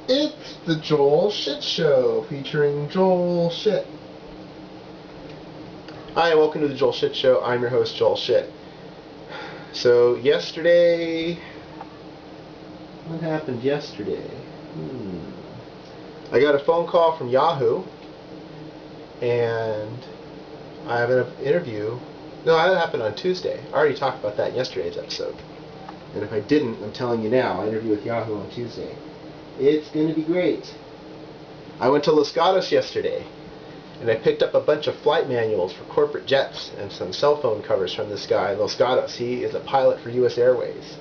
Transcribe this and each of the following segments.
It's the Joel Shit Show, featuring Joel Shit. Hi, welcome to the Joel Shit Show. I'm your host, Joel Shit. So, yesterday... What happened yesterday? I got a phone call from Yahoo, and I have an interview. No, that happened on Tuesday. I already talked about that in yesterday's episode. And if I didn't, I'm telling you now, I interview with Yahoo on Tuesday. It's going to be great. I went to Los Gatos yesterday, and I picked up a bunch of flight manuals for corporate jets and some cell phone covers from this guy, Los Gatos. He is a pilot for U.S. Airways,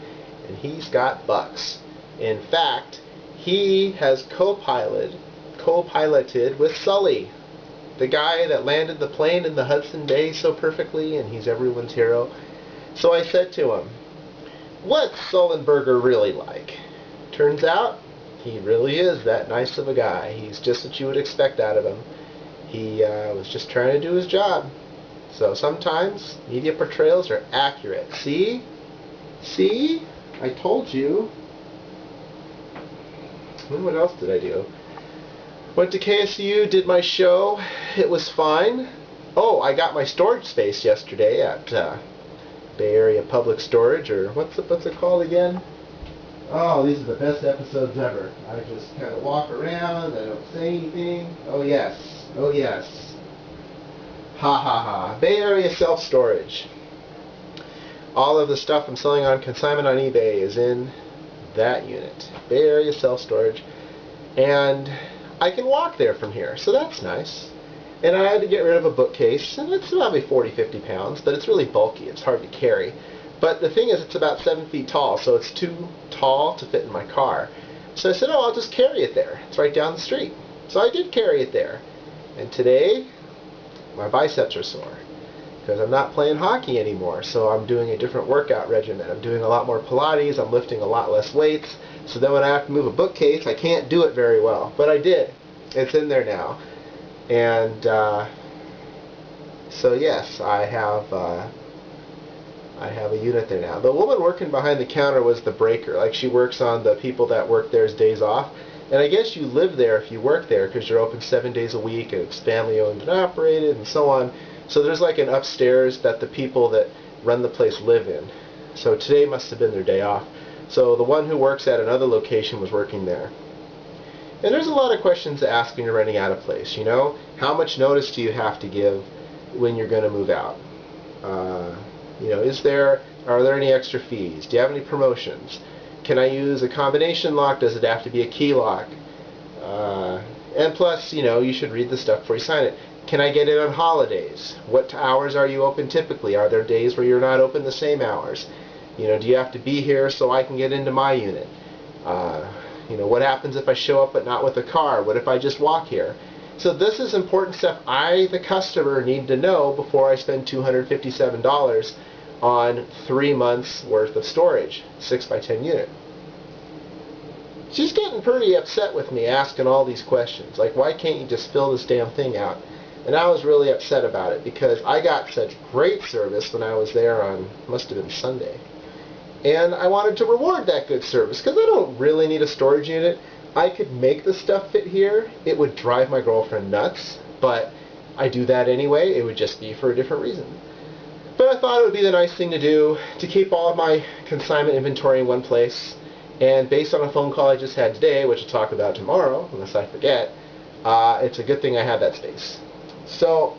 and he's got bucks. In fact, he has co-piloted with Sully, the guy that landed the plane in the Hudson Bay so perfectly, and he's everyone's hero. So I said to him, "What's Sullenberger really like?" Turns out, he really is that nice of a guy. He's just what you would expect out of him. He was just trying to do his job. So sometimes media portrayals are accurate. See? See? I told you. What else did I do? Went to KSU, did my show. It was fine. Oh, I got my storage space yesterday at Bay Area Public Storage, or what's it called again? Oh, these are the best episodes ever. I just kind of walk around, I don't say anything. Oh yes, oh yes. Ha ha ha. Bay Area Self-Storage. All of the stuff I'm selling on consignment on eBay is in that unit. Bay Area Self-Storage. And I can walk there from here, so that's nice. And I had to get rid of a bookcase, and it's probably 40-50 pounds, but it's really bulky, it's hard to carry. But the thing is, it's about 7 feet tall, so it's too tall to fit in my car. So I said, oh, I'll just carry it there. It's right down the street. So I did carry it there. And today, my biceps are sore, because I'm not playing hockey anymore, so I'm doing a different workout regimen. I'm doing a lot more Pilates, I'm lifting a lot less weights, so then when I have to move a bookcase, I can't do it very well. But I did. It's in there now. And so yes, I have a unit there now. The woman working behind the counter was the breaker. Like, she works on the people that work there's days off. And I guess you live there if you work there, because you're open 7 days a week, and it's family owned and operated and so on. So there's like an upstairs that the people that run the place live in. So today must have been their day off. So the one who works at another location was working there. And there's a lot of questions to ask when you're renting out a place, you know? How much notice do you have to give when you're going to move out? You know, are there any extra fees? Do you have any promotions? Can I use a combination lock? Does it have to be a key lock? And plus, you know, you should read the stuff before you sign it. Can I get it on holidays? What hours are you open typically? Are there days where you're not open the same hours? You know, do you have to be here so I can get into my unit? You know, what happens if I show up but not with a car? What if I just walk here? So this is important stuff I, the customer, need to know before I spend $257 on 3 months worth of storage, 6x10 unit. She's getting pretty upset with me asking all these questions. Like, why can't you just fill this damn thing out? And I was really upset about it because I got such great service when I was there on, must have been Sunday. And I wanted to reward that good service because I don't really need a storage unit. I could make the stuff fit here. It would drive my girlfriend nuts, but I do that anyway. It would just be for a different reason. But I thought it would be the nice thing to do to keep all of my consignment inventory in one place. And based on a phone call I just had today, which I'll talk about tomorrow, unless I forget, it's a good thing I had that space. So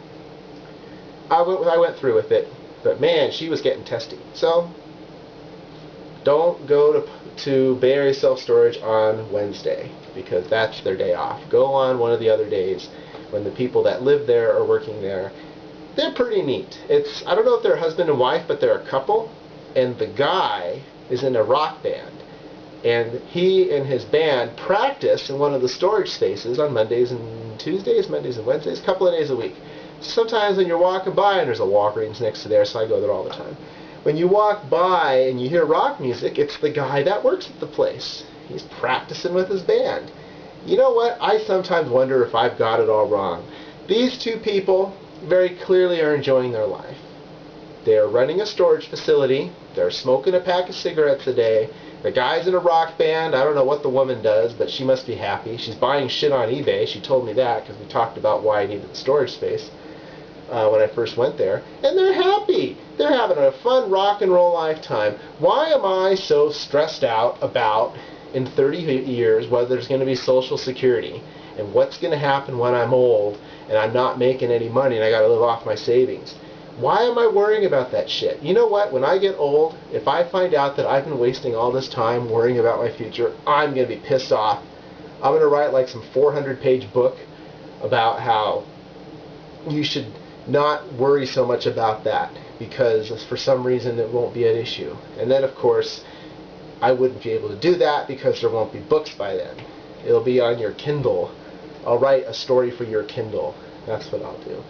I went through with it, but man, she was getting testy. So don't go to Bay Area Self-Storage on Wednesday, because that's their day off. Go on one of the other days when the people that live there are working there. They're pretty neat. I don't know if they're husband and wife, but they're a couple, and the guy is in a rock band. And he and his band practice in one of the storage spaces on Mondays and Tuesdays, Mondays and Wednesdays, a couple of days a week. Sometimes when you're walking by, and there's a Walgreens next to there, so I go there all the time. When you walk by and you hear rock music, it's the guy that works at the place. He's practicing with his band. You know what? I sometimes wonder if I've got it all wrong. These two people very clearly are enjoying their life. They're running a storage facility. They're smoking a pack of cigarettes a day. The guy's in a rock band. I don't know what the woman does, but she must be happy. She's buying shit on eBay. She told me that because we talked about why I needed the storage space when I first went there. And they're happy. They're having a fun rock and roll lifetime. Why am I so stressed out about, in 30 years, whether there's going to be Social Security and what's going to happen when I'm old and I'm not making any money and I got to live off my savings? Why am I worrying about that shit? You know what? When I get old, if I find out that I've been wasting all this time worrying about my future, I'm going to be pissed off. I'm going to write like some 400-page book about how you should not worry so much about that because for some reason it won't be an issue. And then, of course, I wouldn't be able to do that because there won't be books by then. It'll be on your Kindle. I'll write a story for your Kindle. That's what I'll do.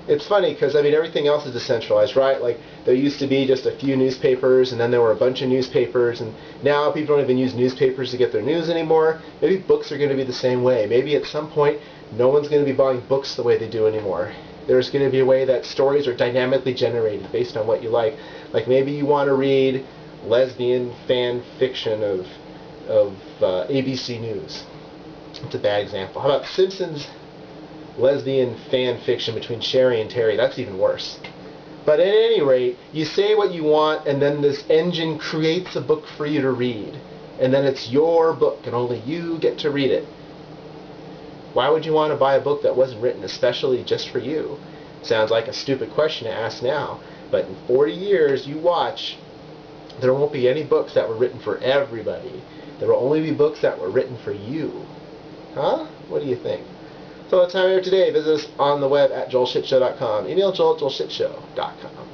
It's funny because, I mean, everything else is decentralized, right? Like, there used to be just a few newspapers, and then there were a bunch of newspapers, and now people don't even use newspapers to get their news anymore. Maybe books are going to be the same way. Maybe at some point, no one's going to be buying books the way they do anymore. There's going to be a way that stories are dynamically generated based on what you like. Like, maybe you want to read lesbian fan fiction of ABC News. It's a bad example. How about Simpsons lesbian fan fiction between Sherry and Terry? That's even worse. But at any rate, you say what you want, and then this engine creates a book for you to read. And then it's your book, and only you get to read it. Why would you want to buy a book that wasn't written especially just for you? Sounds like a stupid question to ask now. But in 40 years, you watch, there won't be any books that were written for everybody. There will only be books that were written for you. Huh? What do you think? So that's how we are today. Visit us on the web at joelshitshow.com. Email joel@joelshitshow.com.